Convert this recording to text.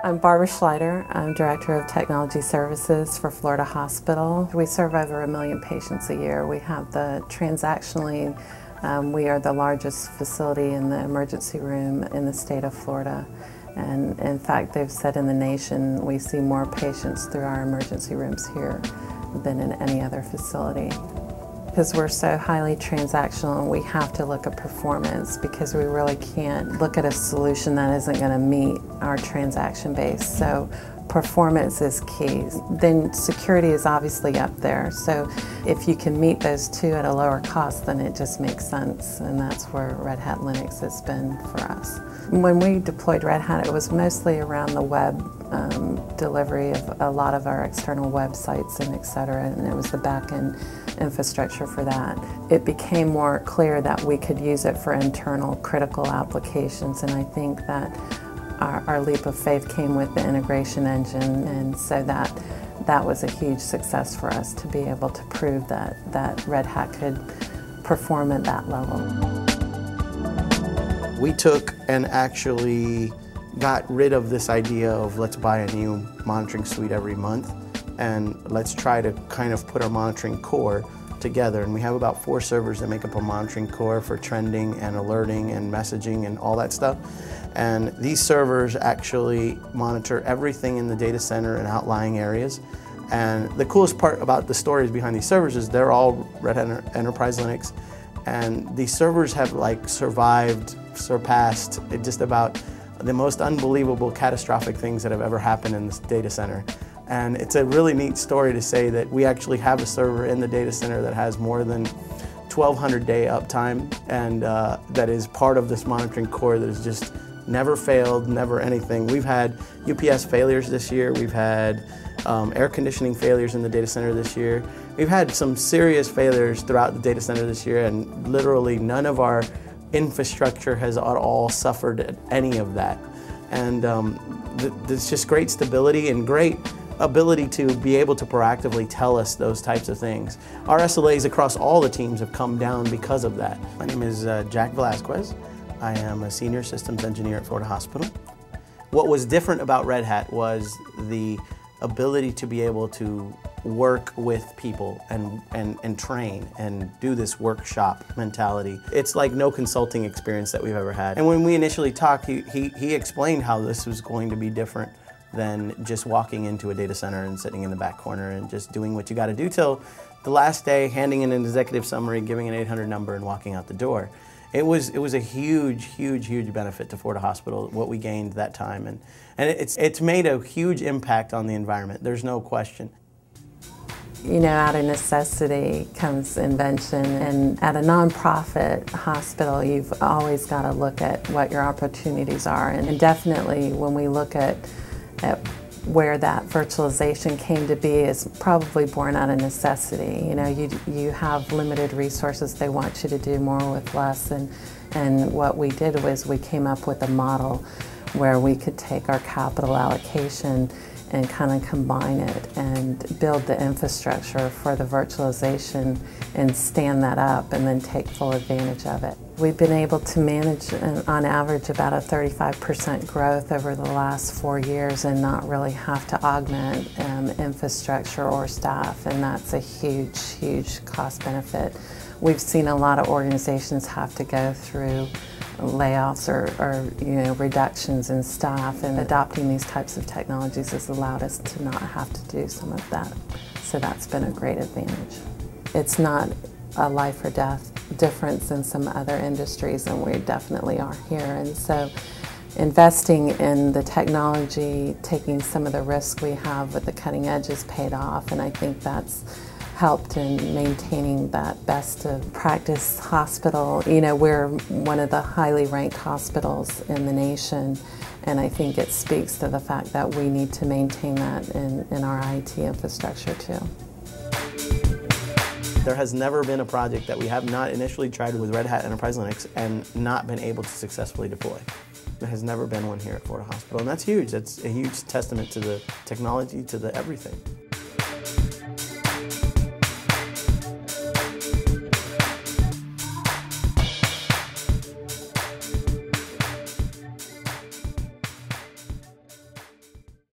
I'm Barbara Schleider. I'm Director of Technology Services for Florida Hospital. We serve over 1 million patients a year. We have the transactionally, we are the largest facility in the emergency room in the state of Florida. And in fact, they've said in the nation we see more patients through our emergency rooms here than in any other facility. Because we're so highly transactional, we have to look at performance because we really can't look at a solution that isn't going to meet our transaction base. So performance is key. Then security is obviously up there. So if you can meet those two at a lower cost, then it just makes sense. And that's where Red Hat Linux has been for us. When we deployed Red Hat, it was mostly around the web delivery of a lot of our external websites and et cetera, and it was the back-end infrastructure for that. It became more clear that we could use it for internal critical applications, and I think that our leap of faith came with the integration engine, and so that was a huge success for us to be able to prove that Red Hat could perform at that level. We took and actually got rid of this idea of let's buy a new monitoring suite every month and let's try to kind of put our monitoring core together. And we have about 4 servers that make up our monitoring core for trending and alerting and messaging and all that stuff. And these servers actually monitor everything in the data center and outlying areas. And the coolest part about the stories behind these servers is they're all Red Hat Enterprise Linux. And these servers have surpassed just about the most unbelievable catastrophic things that have ever happened in this data center. And it's a really neat story to say that we actually have a server in the data center that has more than 1,200 day uptime, and that is part of this monitoring core that has just never failed, never anything. We've had UPS failures this year. We've had air conditioning failures in the data center this year. We've had some serious failures throughout the data center this year, and literally none of our infrastructure has at all suffered any of that. And there's just great stability and great ability to be able to proactively tell us those types of things. Our SLAs across all the teams have come down because of that. My name is Jack Velasquez. I am a senior systems engineer at Florida Hospital. What was different about Red Hat was the ability to be able to work with people and train and do this workshop mentality. It's like no consulting experience that we've ever had. And when we initially talked, he explained how this was going to be different than just walking into a data center and sitting in the back corner and just doing what you got to do till the last day, handing in an executive summary, giving an 800 number and walking out the door. It was a huge benefit to Florida Hospital, what we gained that time. And it's made a huge impact on the environment, there's no question. You know, out of necessity comes invention, and at a nonprofit hospital, you've always got to look at what your opportunities are. And definitely when we look at where that virtualization came to be is probably born out of necessity. You know, you have limited resources, they want you to do more with less, and what we did was we came up with a model where we could take our capital allocation and kind of combine it and build the infrastructure for the virtualization and stand that up and then take full advantage of it. We've been able to manage on average about a 35% growth over the last 4 years and not really have to augment infrastructure or staff, and that's a huge cost benefit. We've seen a lot of organizations have to go through layoffs or reductions in staff, and adopting these types of technologies has allowed us to not have to do some of that. So that's been a great advantage. It's not a life or death difference in some other industries, and we definitely are here. And so investing in the technology, taking some of the risk we have with the cutting edge has paid off, and I think that's helped in maintaining that best of practice hospital. You know, we're one of the highly ranked hospitals in the nation, and I think it speaks to the fact that we need to maintain that in our IT infrastructure too. There has never been a project that we have not initially tried with Red Hat Enterprise Linux and not been able to successfully deploy. There has never been one here at Florida Hospital, and that's huge. That's a huge testament to the technology, to the everything.